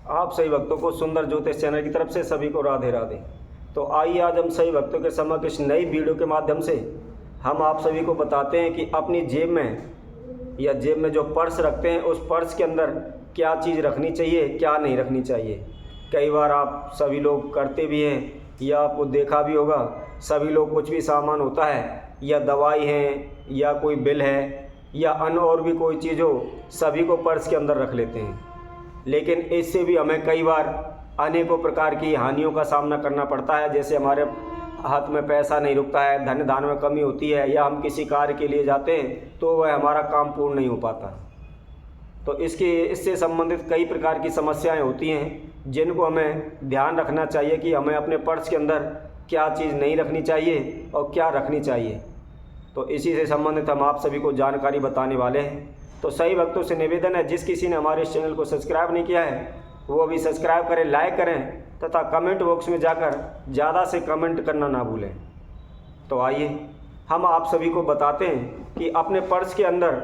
आप सभी भक्तों को सुंदर ज्योतिष चैनल की तरफ से सभी को राधे राधे। तो आइए आज हम सभी भक्तों के समक्ष इस नई वीडियो के माध्यम से हम आप सभी को बताते हैं कि अपनी जेब में या जेब में जो पर्स रखते हैं उस पर्स के अंदर क्या चीज़ रखनी चाहिए, क्या नहीं रखनी चाहिए। कई बार आप सभी लोग करते भी हैं या आपको देखा भी होगा, सभी लोग कुछ भी सामान होता है या दवाई है या कोई बिल है या अन्य और भी कोई चीज़ हो, सभी को पर्स के अंदर रख लेते हैं। लेकिन इससे भी हमें कई बार अनेकों प्रकार की हानियों का सामना करना पड़ता है। जैसे हमारे हाथ में पैसा नहीं रुकता है, धन धान में कमी होती है, या हम किसी कार्य के लिए जाते हैं तो वह हमारा काम पूर्ण नहीं हो पाता। तो इससे संबंधित कई प्रकार की समस्याएं होती हैं जिनको हमें ध्यान रखना चाहिए कि हमें अपने पर्स के अंदर क्या चीज़ नहीं रखनी चाहिए और क्या रखनी चाहिए। तो इसी से संबंधित हम आप सभी को जानकारी बताने वाले हैं। तो सही भक्तों से निवेदन है, जिस किसी ने हमारे इस चैनल को सब्सक्राइब नहीं किया है वो अभी सब्सक्राइब करें, लाइक करें तथा कमेंट बॉक्स में जाकर ज़्यादा से कमेंट करना ना भूलें। तो आइए हम आप सभी को बताते हैं कि अपने पर्स के अंदर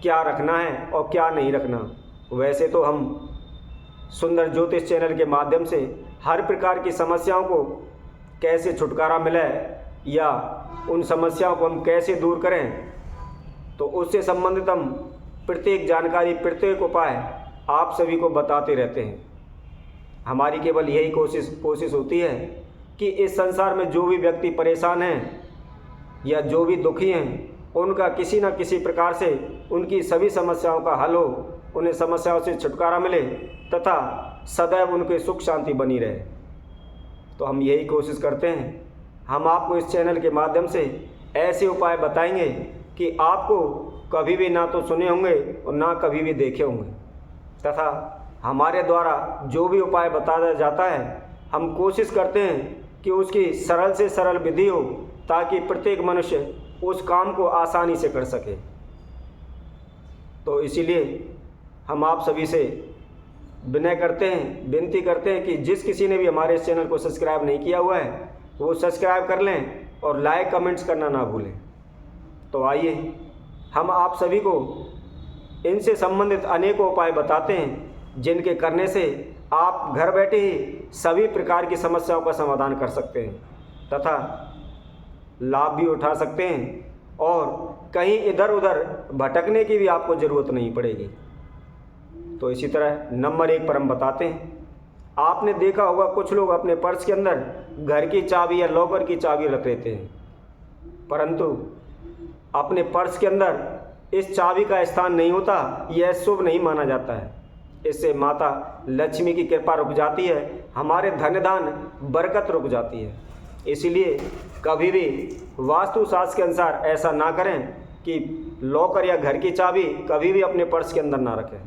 क्या रखना है और क्या नहीं रखना। वैसे तो हम सुंदर ज्योतिष चैनल के माध्यम से हर प्रकार की समस्याओं को कैसे छुटकारा मिले या उन समस्याओं को हम कैसे दूर करें, तो उससे संबंधित हम प्रत्येक जानकारी, प्रत्येक उपाय आप सभी को बताते रहते हैं। हमारी केवल यही कोशिश होती है कि इस संसार में जो भी व्यक्ति परेशान हैं या जो भी दुखी हैं, उनका किसी न किसी प्रकार से उनकी सभी समस्याओं का हल हो, उन्हें समस्याओं से छुटकारा मिले तथा सदैव उनके सुख शांति बनी रहे। तो हम यही कोशिश करते हैं। हम आपको इस चैनल के माध्यम से ऐसे उपाय बताएंगे कि आपको कभी भी ना तो सुने होंगे और ना कभी भी देखे होंगे, तथा हमारे द्वारा जो भी उपाय बताया जाता है हम कोशिश करते हैं कि उसकी सरल से सरल विधि हो ताकि प्रत्येक मनुष्य उस काम को आसानी से कर सके। तो इसीलिए हम आप सभी से विनय करते हैं, विनती करते हैं कि जिस किसी ने भी हमारे इस चैनल को सब्सक्राइब नहीं किया हुआ है वो सब्सक्राइब कर लें और लाइक कमेंट्स करना ना भूलें। तो आइए हम आप सभी को इनसे संबंधित अनेकों उपाय बताते हैं जिनके करने से आप घर बैठे ही सभी प्रकार की समस्याओं का समाधान कर सकते हैं तथा लाभ भी उठा सकते हैं और कहीं इधर उधर भटकने की भी आपको ज़रूरत नहीं पड़ेगी। तो इसी तरह नंबर 1 पर हम बताते हैं। आपने देखा होगा कुछ लोग अपने पर्स के अंदर घर की चाबी या लॉकर की चाबी रख लेते हैं, परंतु अपने पर्स के अंदर इस चाबी का स्थान नहीं होता, यह शुभ नहीं माना जाता है। इससे माता लक्ष्मी की कृपा रुक जाती है, हमारे धन धान बरकत रुक जाती है। इसलिए कभी भी वास्तुशास्त्र के अनुसार ऐसा ना करें कि लॉकर या घर की चाबी कभी भी अपने पर्स के अंदर ना रखें।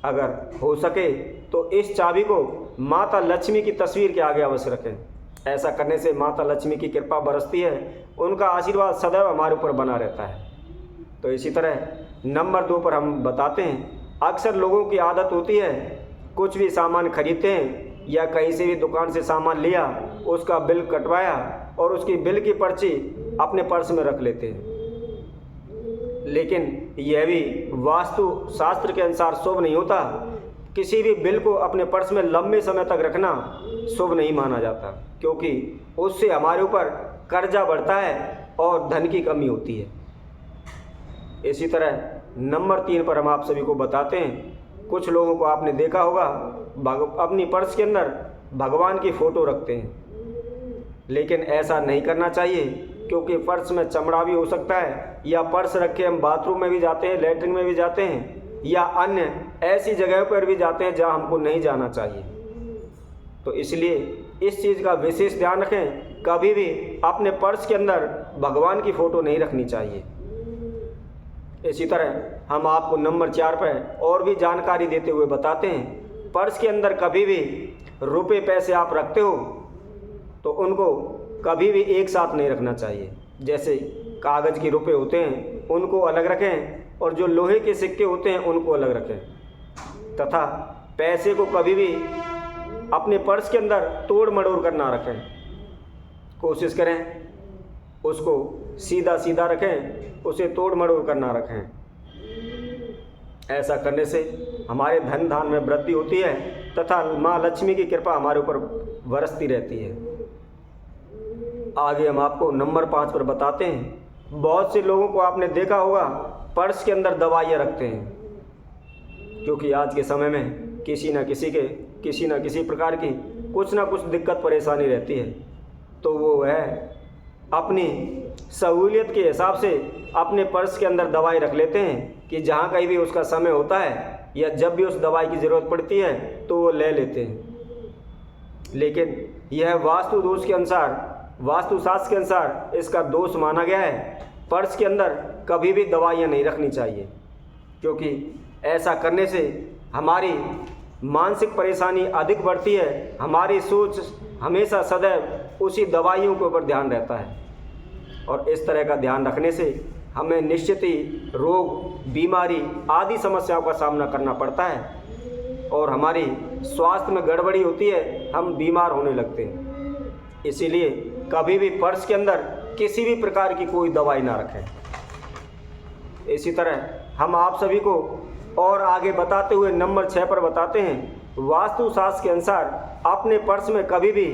अगर हो सके तो इस चाबी को माता लक्ष्मी की तस्वीर के आगे अवश्य रखें। ऐसा करने से माता लक्ष्मी की कृपा बरसती है, उनका आशीर्वाद सदैव हमारे ऊपर बना रहता है। तो इसी तरह नंबर 2 पर हम बताते हैं, अक्सर लोगों की आदत होती है कुछ भी सामान खरीदते हैं या कहीं से भी दुकान से सामान लिया, उसका बिल कटवाया और उसकी बिल की पर्ची अपने पर्स में रख लेते हैं। लेकिन यह भी वास्तु शास्त्र के अनुसार शुभ नहीं होता। किसी भी बिल को अपने पर्स में लंबे समय तक रखना शुभ नहीं माना जाता, क्योंकि उससे हमारे ऊपर कर्जा बढ़ता है और धन की कमी होती है। इसी तरह नंबर 3 पर हम आप सभी को बताते हैं, कुछ लोगों को आपने देखा होगा अपनी पर्स के अंदर भगवान की फ़ोटो रखते हैं, लेकिन ऐसा नहीं करना चाहिए क्योंकि पर्स में चमड़ा भी हो सकता है, या पर्स रखे हम बाथरूम में भी जाते हैं, लैट्रिन में भी जाते हैं या अन्य ऐसी जगह पर भी जाते हैं जहां हमको नहीं जाना चाहिए। तो इसलिए इस चीज़ का विशेष ध्यान रखें, कभी भी अपने पर्स के अंदर भगवान की फ़ोटो नहीं रखनी चाहिए। इसी तरह हम आपको नंबर 4 पर और भी जानकारी देते हुए बताते हैं, पर्स के अंदर कभी भी रुपए पैसे आप रखते हो तो उनको कभी भी एक साथ नहीं रखना चाहिए। जैसे कागज़ के रुपए होते हैं उनको अलग रखें और जो लोहे के सिक्के होते हैं उनको अलग रखें, तथा पैसे को कभी भी अपने पर्स के अंदर तोड़ मड़ोड़ कर ना रखें। कोशिश करें उसको सीधा सीधा रखें, उसे तोड़ मड़ोड़ कर ना रखें। ऐसा करने से हमारे धन धान में वृद्धि होती है तथा माँ लक्ष्मी की कृपा हमारे ऊपर बरसती रहती है। आगे हम आपको नंबर 5 पर बताते हैं। बहुत से लोगों को आपने देखा होगा पर्स के अंदर दवाइयाँ रखते हैं, क्योंकि आज के समय में किसी न किसी प्रकार की कुछ ना कुछ दिक्कत परेशानी रहती है, तो वो है अपनी सहूलियत के हिसाब से अपने पर्स के अंदर दवाई रख लेते हैं कि जहाँ कहीं भी उसका समय होता है या जब भी उस दवाई की ज़रूरत पड़ती है तो वो ले लेते हैं। लेकिन यह वास्तु दोष के अनुसार, वास्तुशास्त्र के अनुसार इसका दोष माना गया है। पर्स के अंदर कभी भी दवाइयाँ नहीं रखनी चाहिए, क्योंकि ऐसा करने से हमारी मानसिक परेशानी अधिक बढ़ती है। हमारी सोच हमेशा सदैव उसी दवाइयों के ऊपर ध्यान रहता है, और इस तरह का ध्यान रखने से हमें निश्चित ही रोग, बीमारी आदि समस्याओं का सामना करना पड़ता है और हमारी स्वास्थ्य में गड़बड़ी होती है, हम बीमार होने लगते हैं। इसीलिए कभी भी पर्स के अंदर किसी भी प्रकार की कोई दवाई ना रखें। इसी तरह हम आप सभी को और आगे बताते हुए नंबर 6 पर बताते हैं, वास्तुशास्त्र के अनुसार अपने पर्स में कभी भी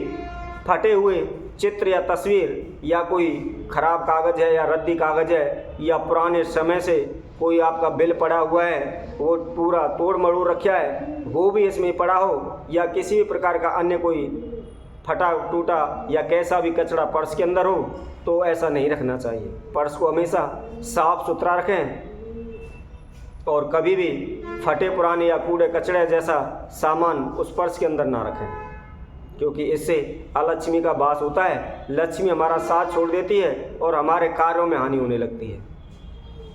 फटे हुए चित्र या तस्वीर या कोई ख़राब कागज़ है या रद्दी कागज़ है या पुराने समय से कोई आपका बिल पड़ा हुआ है, वो पूरा तोड़ मरोड़ रखा है, वो भी इसमें पड़ा हो, या किसी भी प्रकार का अन्य कोई फटा टूटा या कैसा भी कचरा पर्स के अंदर हो, तो ऐसा नहीं रखना चाहिए। पर्स को हमेशा साफ़ सुथरा रखें और कभी भी फटे पुराने या कूड़े कचड़े जैसा सामान उस पर्स के अंदर ना रखें, क्योंकि इससे अलक्ष्मी का वास होता है। लक्ष्मी हमारा साथ छोड़ देती है और हमारे कार्यों में हानि होने लगती है।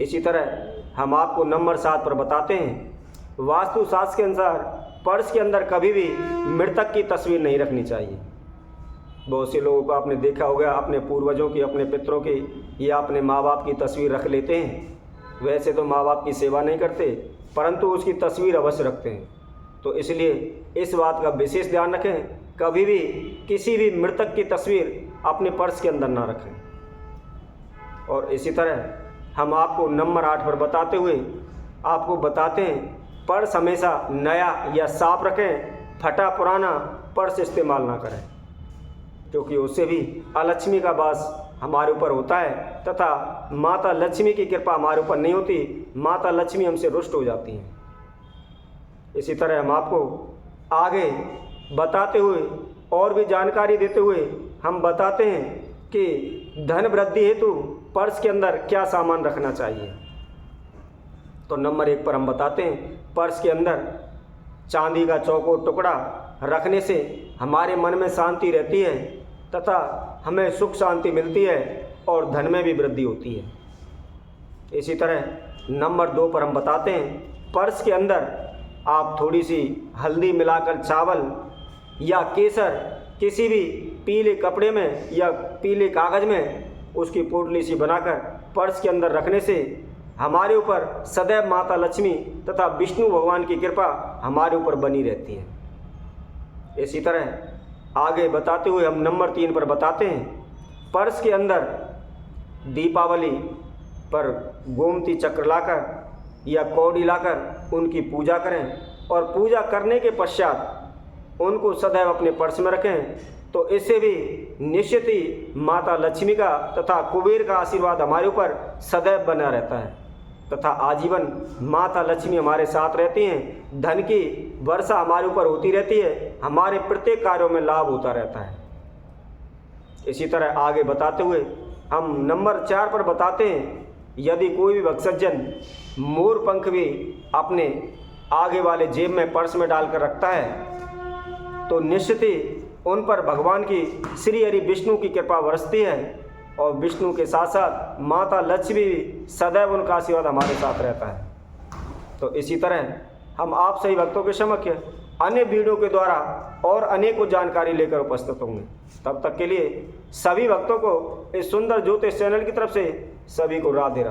इसी तरह हम आपको नंबर 7 पर बताते हैं, वास्तुशास्त्र के अनुसार पर्स के अंदर कभी भी मृतक की तस्वीर नहीं रखनी चाहिए। बहुत से लोगों को आपने देखा होगा, अपने पूर्वजों की, अपने पितरों की या अपने माँ बाप की तस्वीर रख लेते हैं। वैसे तो माँ बाप की सेवा नहीं करते, परंतु उसकी तस्वीर अवश्य रखते हैं। तो इसलिए इस बात का विशेष ध्यान रखें, कभी भी किसी भी मृतक की तस्वीर अपने पर्स के अंदर ना रखें। और इसी तरह हम आपको नंबर 8 पर बताते हुए आपको बताते हैं, पर्स हमेशा नया या साफ रखें, फटा पुराना पर्स इस्तेमाल ना करें, क्योंकि उससे भी अलक्ष्मी का वास हमारे ऊपर होता है तथा माता लक्ष्मी की कृपा हमारे ऊपर नहीं होती, माता लक्ष्मी हमसे रुष्ट हो जाती हैं। इसी तरह हम आपको आगे बताते हुए और भी जानकारी देते हुए हम बताते हैं कि धन वृद्धि हेतु पर्स के अंदर क्या सामान रखना चाहिए। तो नंबर 1 पर हम बताते हैं, पर्स के अंदर चांदी का चौकोर टुकड़ा रखने से हमारे मन में शांति रहती है तथा हमें सुख शांति मिलती है और धन में भी वृद्धि होती है। इसी तरह नंबर 2 पर हम बताते हैं, पर्स के अंदर आप थोड़ी सी हल्दी मिलाकर चावल या केसर किसी भी पीले कपड़े में या पीले कागज़ में उसकी पोटली सी बनाकर पर्स के अंदर रखने से हमारे ऊपर सदैव माता लक्ष्मी तथा विष्णु भगवान की कृपा हमारे ऊपर बनी रहती है। इसी तरह आगे बताते हुए हम नंबर 3 पर बताते हैं, पर्स के अंदर दीपावली पर गोमती चक्र लाकर या कौड़ी लाकर उनकी पूजा करें और पूजा करने के पश्चात उनको सदैव अपने पर्स में रखें। तो इससे भी निश्चित ही माता लक्ष्मी का तथा कुबेर का आशीर्वाद हमारे ऊपर सदैव बना रहता है तथा आजीवन माता लक्ष्मी हमारे साथ रहती हैं। धन की वर्षा हमारे ऊपर होती रहती है, हमारे प्रत्येक कार्यों में लाभ होता रहता है। इसी तरह आगे बताते हुए हम नंबर 4 पर बताते हैं, यदि कोई भी भक्तसज्जन मोर पंख भी अपने आगे वाले जेब में पर्स में डालकर रखता है तो निश्चित ही उन पर भगवान की श्री हरि विष्णु की कृपा बरसती है और विष्णु के साथ साथ माता लक्ष्मी भी सदैव उनका आशीर्वाद हमारे साथ रहता है। तो इसी तरह हम आप सभी भक्तों के समक्ष अन्य वीडियो के द्वारा और अनेकों जानकारी लेकर उपस्थित होंगे। तब तक के लिए सभी भक्तों को इस सुंदर ज्योतिष चैनल की तरफ से सभी को राधे राधे।